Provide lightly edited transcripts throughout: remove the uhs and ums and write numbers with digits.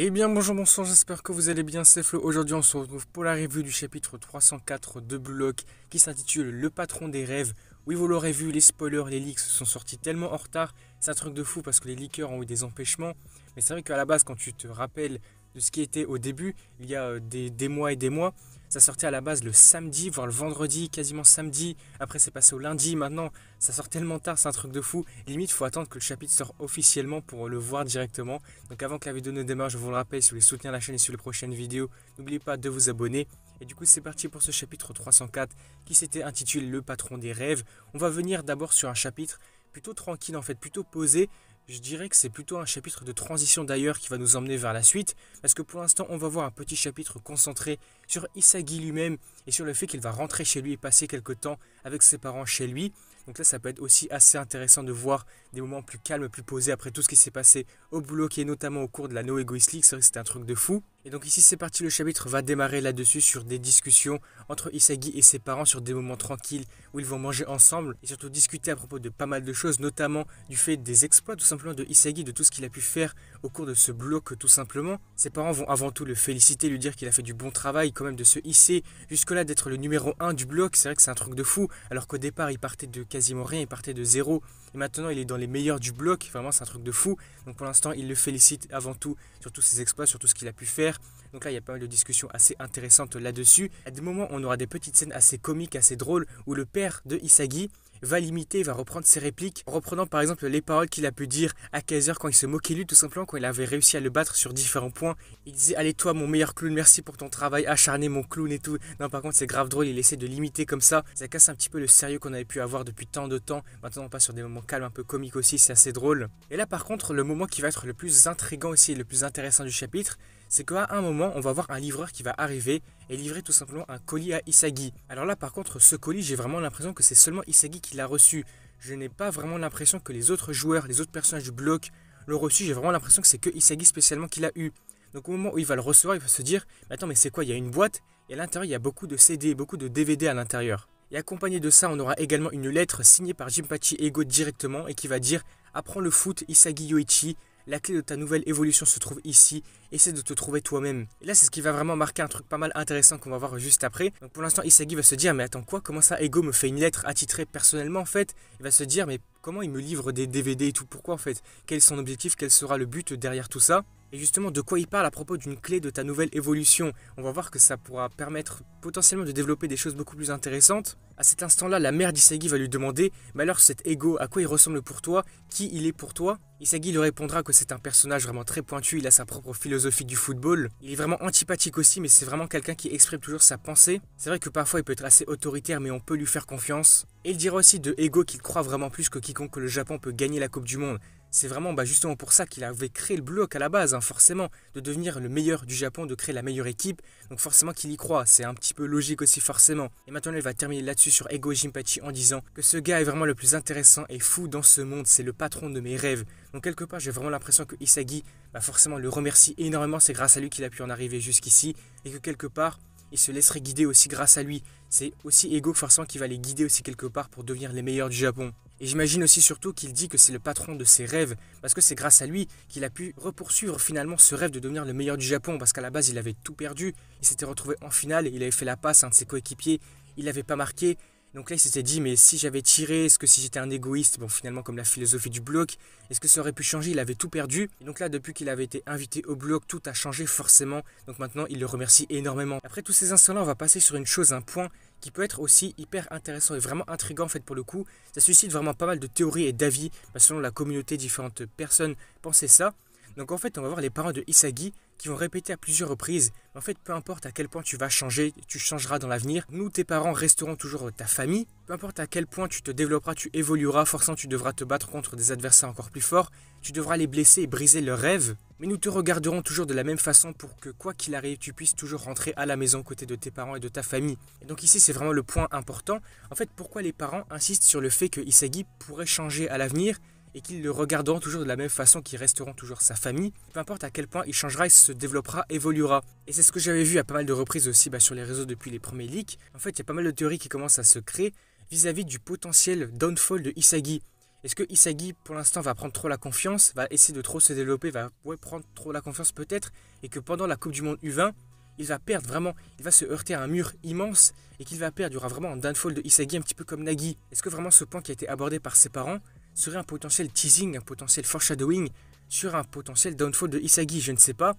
Eh bien bonjour, bonsoir, j'espère que vous allez bien, c'est Flo. Aujourd'hui on se retrouve pour la review du chapitre 304 de Blue Lock qui s'intitule Le patron des rêves. Oui, vous l'aurez vu, les spoilers, les leaks sont sortis tellement en retard, c'est un truc de fou parce que les leakers ont eu des empêchements. Mais c'est vrai qu'à la base, quand tu te rappelles de ce qui était au début, il y a des mois et des mois, ça sortait à la base le samedi, voire le vendredi, quasiment samedi. Après c'est passé au lundi, maintenant ça sort tellement tard, c'est un truc de fou. Limite, il faut attendre que le chapitre sorte officiellement pour le voir directement. Donc avant que la vidéo ne démarre, je vous le rappelle, si vous voulez soutenir la chaîne et suivre les prochaines vidéos, n'oubliez pas de vous abonner. Et du coup, c'est parti pour ce chapitre 304 qui s'était intitulé Le patron des rêves. On va venir d'abord sur un chapitre plutôt tranquille en fait, plutôt posé. Je dirais que c'est plutôt un chapitre de transition d'ailleurs qui va nous emmener vers la suite. Parce que pour l'instant, on va voir un petit chapitre concentré sur Isagi lui-même et sur le fait qu'il va rentrer chez lui et passer quelques temps avec ses parents chez lui. Donc là, ça peut être aussi assez intéressant de voir des moments plus calmes, plus posés après tout ce qui s'est passé au boulot, qui est notamment au cours de la No Egoist League. C'est vrai que c'était un truc de fou. Et donc ici, c'est parti, le chapitre va démarrer là-dessus sur des discussions entre Isagi et ses parents sur des moments tranquilles où ils vont manger ensemble et surtout discuter à propos de pas mal de choses, notamment du fait des exploits tout simplement de Isagi, de tout ce qu'il a pu faire au cours de ce bloc tout simplement. Ses parents vont avant tout le féliciter, lui dire qu'il a fait du bon travail, quand même de se hisser jusque-là, d'être le numéro 1 du bloc. C'est vrai que c'est un truc de fou, alors qu'au départ il partait de quasiment rien, il partait de zéro et maintenant il est dans les meilleurs du bloc. Vraiment c'est un truc de fou. Donc pour l'instant il le félicite avant tout sur tous ses exploits, sur tout ce qu'il a pu faire. Donc là il y a pas mal de discussions assez intéressantes là-dessus. À des moments on aura des petites scènes assez comiques, assez drôles, où le père de Isagi va l'imiter, va reprendre ses répliques, en reprenant par exemple les paroles qu'il a pu dire à Kaiser quand il se moquait de lui, tout simplement quand il avait réussi à le battre sur différents points. Il disait allez toi mon meilleur clown, merci pour ton travail acharné mon clown et tout. Non, par contre c'est grave drôle, il essaie de l'imiter comme ça casse un petit peu le sérieux qu'on avait pu avoir depuis tant de temps. Maintenant on passe sur des moments calmes, un peu comiques aussi, c'est assez drôle. Et là par contre le moment qui va être le plus intriguant aussi et le plus intéressant du chapitre, c'est qu'à un moment on va voir un livreur qui va arriver et livrer tout simplement un colis à Isagi. Alors là par contre ce colis, j'ai vraiment l'impression que c'est seulement Isagi qui l'a reçu. Je n'ai pas vraiment l'impression que les autres joueurs, les autres personnages du bloc l'ont reçu. J'ai vraiment l'impression que c'est que Isagi spécialement qui l'a eu. Donc au moment où il va le recevoir, il va se dire mais attends, mais c'est quoi? Il y a une boîte et à l'intérieur il y a beaucoup de CD, beaucoup de DVD à l'intérieur. Et accompagné de ça, on aura également une lettre signée par Jinpachi Ego directement et qui va dire apprends le foot Isagi Yoichi. La clé de ta nouvelle évolution se trouve ici. Essaie de te trouver toi-même. Et là, c'est ce qui va vraiment marquer un truc pas mal intéressant qu'on va voir juste après. Donc pour l'instant, Isagi va se dire mais attends quoi? Comment ça Ego me fait une lettre attitrée personnellement en fait? Il va se dire mais comment il me livre des DVD et tout? Pourquoi en fait? Quel est son objectif? Quel sera le but derrière tout ça? Et justement, de quoi il parle à propos d'une clé de ta nouvelle évolution? On va voir que ça pourra permettre potentiellement de développer des choses beaucoup plus intéressantes. À cet instant-là, la mère d'Isagi va lui demander mais alors cet Ego, à quoi il ressemble pour toi? Qui il est pour toi? Isagi lui répondra que c'est un personnage vraiment très pointu, il a sa propre philosophie du football. Il est vraiment antipathique aussi, mais c'est vraiment quelqu'un qui exprime toujours sa pensée. C'est vrai que parfois il peut être assez autoritaire, mais on peut lui faire confiance. Et il dira aussi de Ego qu'il croit vraiment plus que quiconque que le Japon peut gagner la Coupe du Monde. C'est vraiment justement pour ça qu'il avait créé le bloc à la base, forcément, de devenir le meilleur du Japon, de créer la meilleure équipe. Donc forcément qu'il y croit, c'est un petit peu logique aussi forcément. Et maintenant il va terminer là-dessus sur Ego et Jinpachi en disant que ce gars est vraiment le plus intéressant et fou dans ce monde, c'est le patron de mes rêves. Donc quelque part j'ai vraiment l'impression que Isagi forcément le remercie énormément, c'est grâce à lui qu'il a pu en arriver jusqu'ici. Et que quelque part il se laisserait guider aussi grâce à lui. C'est aussi Ego forcément qui va les guider aussi quelque part pour devenir les meilleurs du Japon. Et j'imagine aussi surtout qu'il dit que c'est le patron de ses rêves, parce que c'est grâce à lui qu'il a pu repoursuivre finalement ce rêve de devenir le meilleur du Japon, parce qu'à la base il avait tout perdu, il s'était retrouvé en finale, il avait fait la passe à un de ses coéquipiers, il n'avait pas marqué. Donc là il s'était dit mais si j'avais tiré, est-ce que si j'étais un égoïste, bon finalement comme la philosophie du bloc, est-ce que ça aurait pu changer? Il avait tout perdu. Et donc là depuis qu'il avait été invité au bloc, tout a changé forcément. Donc maintenant il le remercie énormément. Après tous ces instants là, on va passer sur une chose, un point qui peut être aussi hyper intéressant et vraiment intriguant en fait pour le coup. Ça suscite vraiment pas mal de théories et d'avis, selon la communauté, différentes personnes pensaient ça. Donc en fait on va voir les parents de Isagi qui vont répéter à plusieurs reprises. En fait, peu importe à quel point tu vas changer, tu changeras dans l'avenir. Nous, tes parents, resteront toujours ta famille. Peu importe à quel point tu te développeras, tu évolueras, forcément tu devras te battre contre des adversaires encore plus forts. Tu devras les blesser et briser leurs rêves. Mais nous te regarderons toujours de la même façon pour que, quoi qu'il arrive, tu puisses toujours rentrer à la maison aux côtés de tes parents et de ta famille. Et donc ici, c'est vraiment le point important. En fait, pourquoi les parents insistent sur le fait que Isagi pourrait changer à l'avenir et qu'ils le regarderont toujours de la même façon, qu'ils resteront toujours sa famille. Peu importe à quel point il changera, il se développera, évoluera. Et c'est ce que j'avais vu à pas mal de reprises aussi sur les réseaux depuis les premiers leaks. En fait, il y a pas mal de théories qui commencent à se créer vis-à-vis du potentiel downfall de Isagi. Est-ce que Isagi pour l'instant va prendre trop la confiance, va essayer de trop se développer, va prendre trop la confiance peut-être, et que pendant la Coupe du Monde U20, il va perdre vraiment, il va se heurter à un mur immense et qu'il va perdre, il y aura vraiment un downfall de Isagi un petit peu comme Nagi. Est-ce que vraiment ce point qui a été abordé par ses parents serait un potentiel teasing, un potentiel foreshadowing sur un potentiel downfall de Isagi? Je ne sais pas.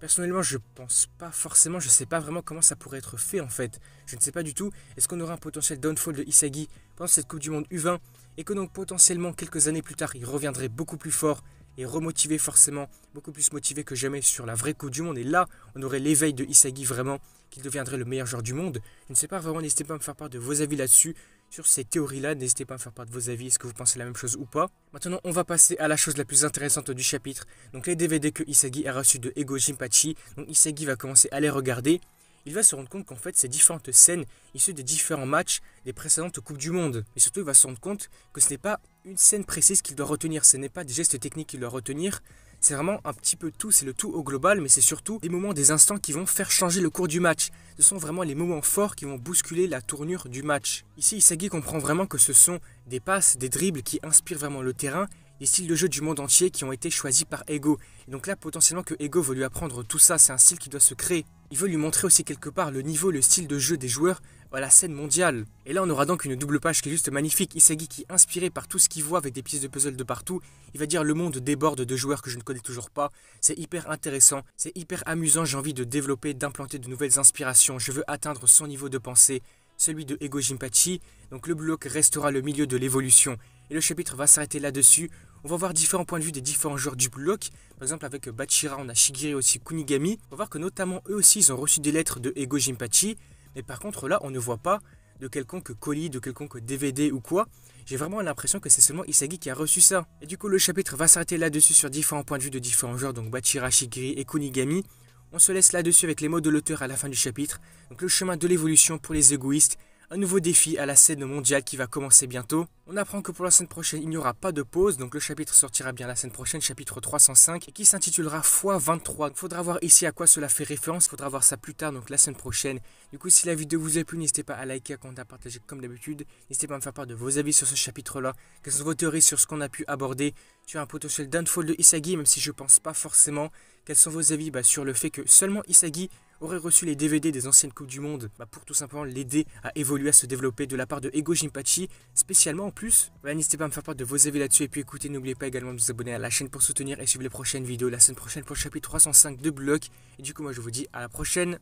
Personnellement, je pense pas forcément, je sais pas vraiment comment ça pourrait être fait en fait. Je ne sais pas du tout. Est-ce qu'on aura un potentiel downfall de Isagi pendant cette Coupe du Monde U20 et que donc potentiellement quelques années plus tard, il reviendrait beaucoup plus fort et remotivé forcément, beaucoup plus motivé que jamais sur la vraie Coupe du Monde. Et là, on aurait l'éveil de Isagi vraiment, qu'il deviendrait le meilleur joueur du monde. Je ne sais pas vraiment, n'hésitez pas à me faire part de vos avis là-dessus, sur ces théories-là. N'hésitez pas à me faire part de vos avis, est-ce que vous pensez la même chose ou pas. Maintenant, on va passer à la chose la plus intéressante du chapitre. Donc les DVD que Isagi a reçus de Ego Jinpachi. Donc Isagi va commencer à les regarder. Il va se rendre compte qu'en fait, ces différentes scènes issues des différents matchs des précédentes Coupes du Monde. Et surtout, il va se rendre compte que ce n'est pas une scène précise qu'il doit retenir, ce n'est pas des gestes techniques qu'il doit retenir, c'est vraiment un petit peu tout, c'est le tout au global, mais c'est surtout des moments, des instants qui vont faire changer le cours du match. Ce sont vraiment les moments forts qui vont bousculer la tournure du match. Ici, Isagi comprend vraiment que ce sont des passes, des dribbles qui inspirent vraiment le terrain, des styles de jeu du monde entier qui ont été choisis par Ego. Et donc là, potentiellement que Ego veut lui apprendre tout ça, c'est un style qui doit se créer. Il veut lui montrer aussi quelque part le niveau, le style de jeu des joueurs à la scène mondiale. Et là, on aura donc une double page qui est juste magnifique. Isagi qui, inspiré par tout ce qu'il voit avec des pièces de puzzle de partout, il va dire le monde déborde de joueurs que je ne connais toujours pas. C'est hyper intéressant, c'est hyper amusant, j'ai envie de développer, d'implanter de nouvelles inspirations. Je veux atteindre son niveau de pensée, celui de Ego Jinpachi. Donc le bloc restera le milieu de l'évolution. Et le chapitre va s'arrêter là-dessus. On va voir différents points de vue des différents joueurs du bloc. Par exemple, avec Bachira, on a Shigiri aussi Kunigami. On va voir que notamment eux aussi, ils ont reçu des lettres de Ego Jinpachi. Mais par contre, là, on ne voit pas de quelconque colis, de quelconque DVD ou quoi. J'ai vraiment l'impression que c'est seulement Isagi qui a reçu ça. Et du coup, le chapitre va s'arrêter là-dessus sur différents points de vue de différents joueurs. Donc Bachira, Shigiri et Kunigami. On se laisse là-dessus avec les mots de l'auteur à la fin du chapitre. Donc le chemin de l'évolution pour les égoïstes. Un nouveau défi à la scène mondiale qui va commencer bientôt. On apprend que pour la semaine prochaine, il n'y aura pas de pause, donc le chapitre sortira bien la semaine prochaine, chapitre 305, et qui s'intitulera x23. Il faudra voir ici à quoi cela fait référence, il faudra voir ça plus tard, donc la semaine prochaine. Du coup, si la vidéo vous a plu, n'hésitez pas à liker, à commenter, à partager comme d'habitude. N'hésitez pas à me faire part de vos avis sur ce chapitre-là. Quelles sont vos théories sur ce qu'on a pu aborder, sur un potentiel downfall de Isagi, même si je pense pas forcément. Quels sont vos avis sur le fait que seulement Isagi aurait reçu les DVD des anciennes Coupes du Monde pour tout simplement l'aider à évoluer, à se développer de la part de Ego Jinpachi, spécialement en plus. Voilà, n'hésitez pas à me faire part de vos avis là-dessus et puis écoutez, n'oubliez pas également de vous abonner à la chaîne pour soutenir et suivre les prochaines vidéos la semaine prochaine pour le chapitre 305 de Bloc. Et du coup, moi je vous dis à la prochaine.